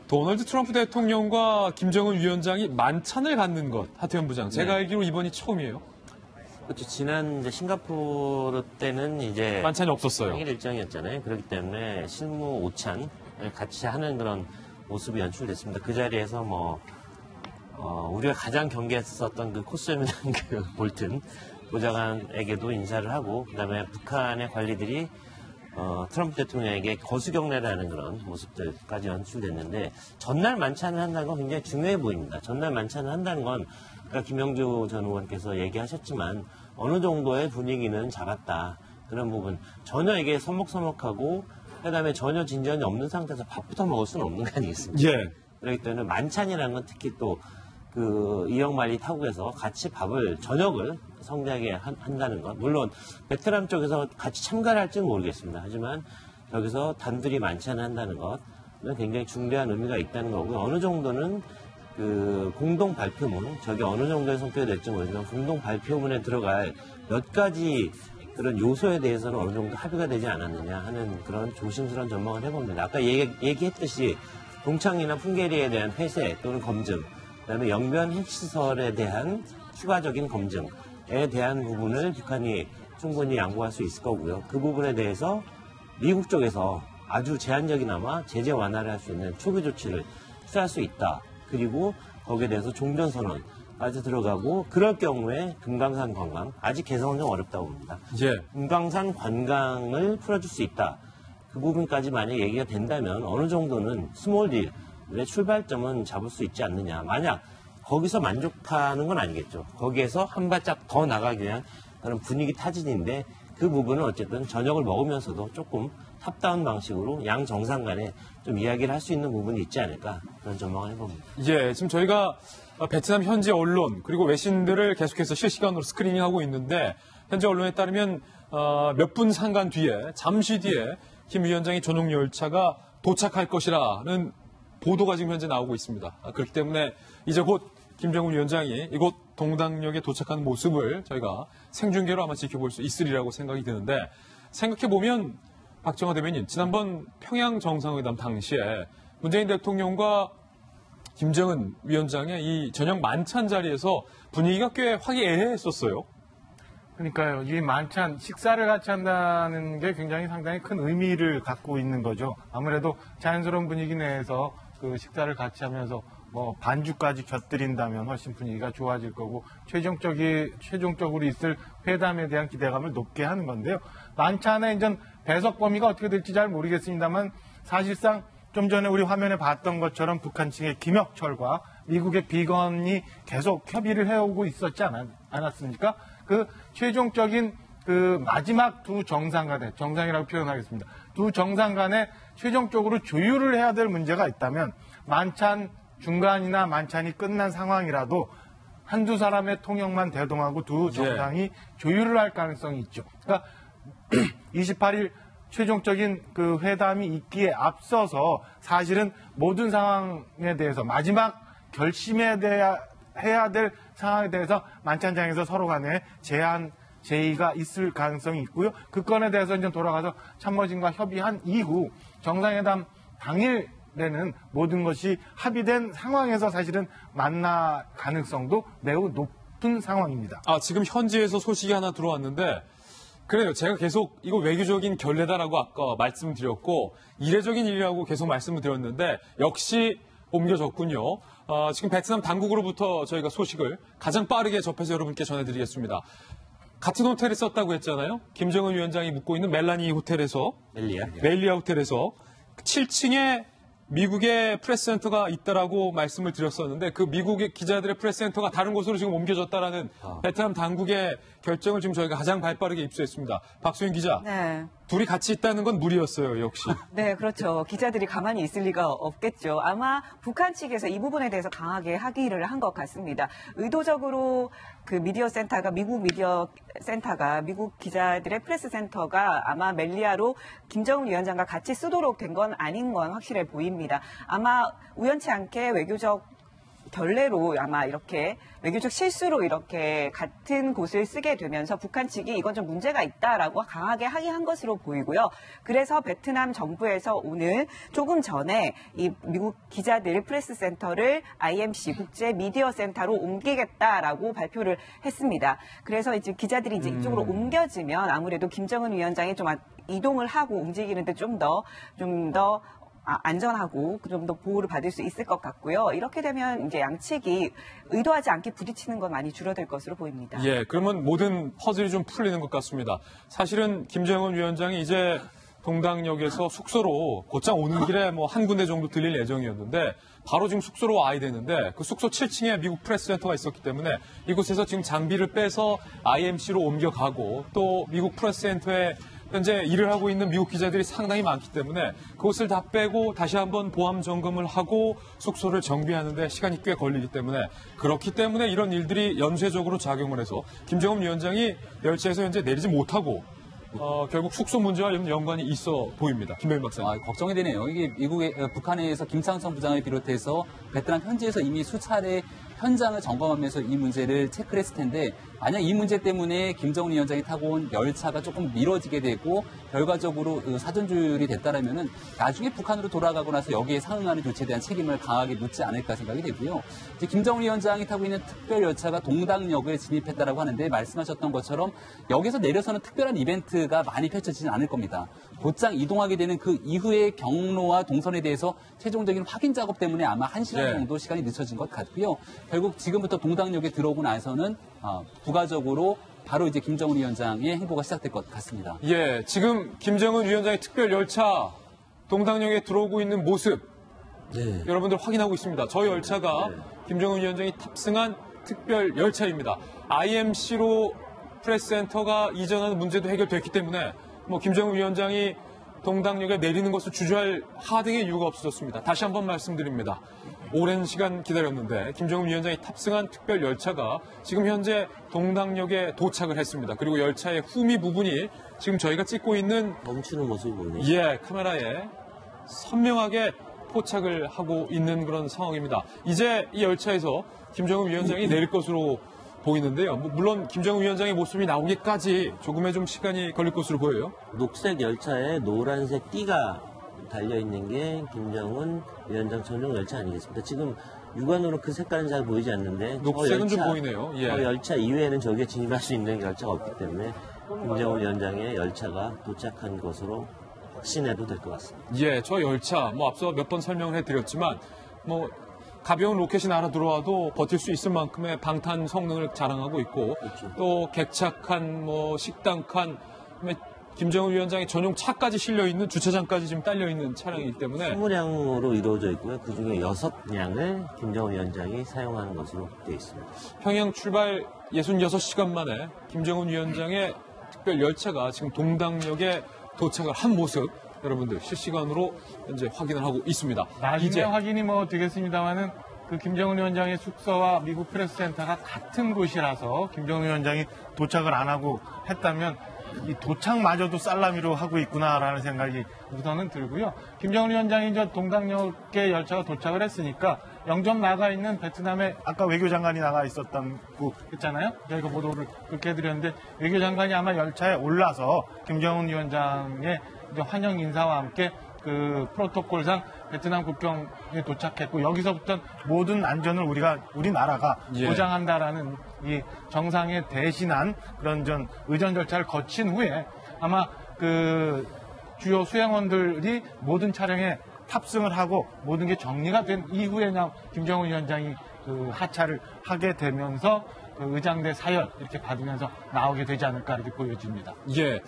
도널드 트럼프 대통령과 김정은 위원장이 만찬을 갖는 것, 하태현 부장. 제가 알기로 이번이 처음이에요. 그렇죠. 지난 이제 싱가포르 때는 이제 만찬이 없었어요. 생일 일정이었잖아요. 그렇기 때문에 실무 오찬을 같이 하는 그런 모습이 연출됐습니다. 그 자리에서 우리가 가장 경계했었던 그 코스염이라는 그 볼튼 보좌관에게도 인사를 하고, 그다음에 북한의 관리들이 트럼프 대통령에게 거수경례를 하는 그런 모습들까지 연출됐는데, 전날 만찬을 한다는 건 굉장히 중요해 보입니다. 전날 만찬을 한다는 건 아까 김영주 전 의원께서 얘기하셨지만 어느 정도의 분위기는 잡았다. 그런 부분. 전혀 이게 서먹서먹하고 그다음에 전혀 진전이 없는 상태에서 밥부터 먹을 수는 없는 거 아니겠습니까? 예. 그렇기 때문에 만찬이라는 건 특히 또 그 이영만리 타국에서 같이 저녁을 성대하게 한다는 것. 물론 베트남 쪽에서 같이 참가를 할지는 모르겠습니다. 하지만 여기서 단둘이 만찬을 한다는 것은 굉장히 중대한 의미가 있다는 거고요. 어느 정도는 그 공동 발표문, 저게 어느 정도의 성격이 될지 모르지만 공동 발표문에 들어갈 몇 가지 그런 요소에 대해서는 어느 정도 합의가 되지 않았느냐 하는 그런 조심스러운 전망을 해봅니다. 아까 얘기했듯이 동창리나 풍계리에 대한 폐쇄 또는 검증, 그다음에 영변 핵시설에 대한 추가적인 검증에 대한 부분을 북한이 충분히 양보할 수 있을 거고요. 그 부분에 대해서 미국 쪽에서 아주 제한적이나마 제재 완화를 할 수 있는 초기 조치를 취할 수 있다. 그리고 거기에 대해서 종전선언까지 들어가고, 그럴 경우에 금강산 관광, 아직 개성은 좀 어렵다고 봅니다. 예. 금강산 관광을 풀어줄 수 있다. 그 부분까지 만약 얘기가 된다면 어느 정도는 스몰 딜의 출발점은 잡을 수 있지 않느냐. 만약 거기서 만족하는 건 아니겠죠. 거기에서 한 발짝 더 나가기 위한 그런 분위기 타진인데, 그 부분은 어쨌든 저녁을 먹으면서도 조금 탑다운 방식으로 양 정상 간에 좀 이야기를 할 수 있는 부분이 있지 않을까, 그런 전망을 해봅니다. 예, 지금 저희가 베트남 현지 언론 그리고 외신들을 계속해서 실시간으로 스크리닝하고 있는데, 현지 언론에 따르면 몇 분 상간 뒤에, 잠시 뒤에 김 위원장의 전용 열차가 도착할 것이라는 보도가 지금 현재 나오고 있습니다. 그렇기 때문에 이제 곧 김정은 위원장이 이곳 동당역에 도착하는 모습을 저희가 생중계로 아마 지켜볼 수 있으리라고 생각이 드는데, 생각해보면 박정화 대변인, 지난번 평양 정상회담 당시에 문재인 대통령과 김정은 위원장의 이 저녁 만찬 자리에서 분위기가 꽤 화기애애했었어요. 그러니까요. 이 만찬, 식사를 같이 한다는 게 굉장히 상당히 큰 의미를 갖고 있는 거죠. 아무래도 자연스러운 분위기 내에서 그 식사를 같이 하면서 반주까지 곁들인다면 훨씬 분위기가 좋아질 거고, 최종적으로 있을 회담에 대한 기대감을 높게 하는 건데요. 만찬의 이제 배석 범위가 어떻게 될지 잘 모르겠습니다만, 사실상 좀 전에 우리 화면에 봤던 것처럼 북한 측의 김혁철과 미국의 비건이 계속 협의를 해오고 있었지 않았습니까? 그 최종적인 그 마지막 두 정상 간에, 정상이라고 표현하겠습니다. 두 정상 간에 최종적으로 조율을 해야 될 문제가 있다면, 만찬 중간이나 만찬이 끝난 상황이라도 한두 사람의 통역만 대동하고 두 정상이 조율을 할 가능성이 있죠. 그러니까 28일 최종적인 그 회담이 있기에 앞서서 사실은 모든 상황에 대해서 마지막 결심에 대해 해야 될 상황에 대해서 만찬장에서 서로 간에 제의가 있을 가능성이 있고요. 그 건에 대해서 이제 돌아가서 참모진과 협의한 이후 정상회담 당일에는 모든 것이 합의된 상황에서 사실은 만날 가능성도 매우 높은 상황입니다. 지금 현지에서 소식이 하나 들어왔는데, 그래요. 제가 계속 이거 외교적인 결례다라고 아까 말씀드렸고, 이례적인 일이라고 계속 말씀을 드렸는데, 역시 옮겨졌군요. 지금 베트남 당국으로부터 저희가 소식을 가장 빠르게 접해서 여러분께 전해드리겠습니다. 같은 호텔에 썼다고 했잖아요. 김정은 위원장이 묵고 있는 멜라니 호텔에서, 멜리아 호텔에서 7층에 미국의 프레스센터가 있다라고 말씀을 드렸었는데, 그 미국의 기자들의 프레스센터가 다른 곳으로 지금 옮겨졌다라는 베트남 당국의 결정을 지금 저희가 가장 발빠르게 입수했습니다. 박소영 기자. 네. 둘이 같이 있다는 건 무리였어요, 역시. 네, 그렇죠. 기자들이 가만히 있을 리가 없겠죠. 아마 북한 측에서 이 부분에 대해서 강하게 항의를 한 것 같습니다. 의도적으로 그 미디어 센터가, 미국 미디어 센터가, 미국 기자들의 프레스 센터가 아마 멜리아로 김정은 위원장과 같이 쓰도록 된 건 아닌 건 확실해 보입니다. 아마 우연치 않게 외교적 결례로 아마 이렇게 외교적 실수로 이렇게 같은 곳을 쓰게 되면서 북한 측이 이건 좀 문제가 있다라고 강하게 항의한 것으로 보이고요. 그래서 베트남 정부에서 오늘 조금 전에 이 미국 기자들 프레스센터를 IMC 국제 미디어 센터로 옮기겠다라고 발표를 했습니다. 그래서 이제 기자들이 이제 이쪽으로 옮겨지면 아무래도 김정은 위원장이 좀 이동을 하고 움직이는데 좀 더 안전하고 좀 더 보호를 받을 수 있을 것 같고요. 이렇게 되면 이제 양측이 의도하지 않게 부딪히는 건 많이 줄어들 것으로 보입니다. 예, 그러면 모든 퍼즐이 좀 풀리는 것 같습니다. 사실은 김정은 위원장이 이제 동당역에서 숙소로 곧장 오는 길에 뭐 한 군데 정도 들릴 예정이었는데 바로 지금 숙소로 와야 되는데 그 숙소 7층에 미국 프레스센터가 있었기 때문에 이곳에서 지금 장비를 빼서 IMC로 옮겨가고 또 미국 프레스센터에 현재 일을 하고 있는 미국 기자들이 상당히 많기 때문에 그것을 다 빼고 다시 한번 보안 점검을 하고 숙소를 정비하는데 시간이 꽤 걸리기 때문에 그렇기 때문에 이런 일들이 연쇄적으로 작용을 해서 김정은 위원장이 열차에서 현재 내리지 못하고 결국 숙소 문제와 연관이 있어 보입니다. 김병민 박사님. 걱정이 되네요. 이게 북한에서 김창천 부장을 비롯해서 베트남 현지에서 이미 수차례 현장을 점검하면서 이 문제를 체크를 했을 텐데 만약 이 문제 때문에 김정은 위원장이 타고 온 열차가 조금 미뤄지게 되고 결과적으로 사전 조율이 됐다라면은 나중에 북한으로 돌아가고 나서 여기에 상응하는 조치에 대한 책임을 강하게 묻지 않을까 생각이 되고요. 이제 김정은 위원장이 타고 있는 특별 열차가 동당역을 진입했다라고 하는데 말씀하셨던 것처럼 여기서 내려서는 특별한 이벤트가 많이 펼쳐지진 않을 겁니다. 곧장 이동하게 되는 그 이후의 경로와 동선에 대해서 최종적인 확인 작업 때문에 아마 1시간 정도 시간이 늦춰진 것 같고요. 결국 지금부터 동당역에 들어오고 나서는 부가적으로 바로 이제 김정은 위원장의 행보가 시작될 것 같습니다. 예, 지금 김정은 위원장의 특별 열차 동당역에 들어오고 있는 모습 여러분들 확인하고 있습니다. 저 열차가 김정은 위원장이 탑승한 특별 열차입니다. IMC로 프레스센터가 이전하는 문제도 해결됐기 때문에 뭐 김정은 위원장이 동당역에 내리는 것을 주저할 하등의 이유가 없어졌습니다. 다시 한번 말씀드립니다. 오랜 시간 기다렸는데 김정은 위원장이 탑승한 특별 열차가 지금 현재 동당역에 도착을 했습니다. 그리고 열차의 후미 부분이 지금 저희가 찍고 있는 멈추는 모습이 보이네요. 예, 카메라에 선명하게 포착을 하고 있는 그런 상황입니다. 이제 이 열차에서 김정은 위원장이 내릴 것으로 보이는데요. 물론 김정은 위원장의 모습이 나오기까지 조금의 좀 시간이 걸릴 것으로 보여요. 녹색 열차에 노란색 띠가 달려있는 게 김정은 위원장 전용 열차 아니겠습니까? 지금 육안으로 그 색깔은 잘 보이지 않는데 녹색은 좀 보이네요. 예. 저 열차 이외에는 저기에 진입할 수 있는 열차가 없기 때문에 김정은 위원장의 열차가 도착한 것으로 확신해도 될 것 같습니다. 예, 저 열차 뭐 앞서 몇 번 설명을 해드렸지만 뭐 가벼운 로켓이 날아 들어와도 버틸 수 있을 만큼의 방탄 성능을 자랑하고 있고 그렇죠. 또 객차칸, 뭐 식당칸, 김정은 위원장의 전용 차까지 실려 있는 주차장까지 지금 딸려 있는 차량이기 때문에 20량으로 이루어져 있고요. 그 중에 6량을 김정은 위원장이 사용하는 것으로 되어 있습니다. 평양 출발 66시간 만에 김정은 위원장의 특별 열차가 지금 동당역에 도착을 한 모습 여러분들 실시간으로 현재 확인을 하고 있습니다. 나중에 확인이 뭐 되겠습니다만은 그 김정은 위원장의 숙소와 미국 프레스센터가 같은 곳이라서 김정은 위원장이 도착을 안 하고 했다면 이 도착마저도 살라미로 하고 있구나라는 생각이 우선은 들고요. 김정은 위원장이 이제 동당역에 열차가 도착을 했으니까 영점 나가 있는 베트남에 아까 외교장관이 나가 있었던 곳 있잖아요. 저희가 보도를 그렇게 해드렸는데 외교장관이 아마 열차에 올라서 김정은 위원장의 이제 환영 인사와 함께 그 프로토콜상 베트남 국경에 도착했고 여기서부터 모든 안전을 우리나라가 보장한다라는 이 정상에 대신한 그런 의전 절차를 거친 후에 아마 그 주요 수행원들이 모든 차량에 탑승을 하고 모든 게 정리가 된 이후에 김정은 위원장이 그 하차를 하게 되면서 그 의장대 사열 이렇게 받으면서 나오게 되지 않을까 이렇게 보여집니다. 예.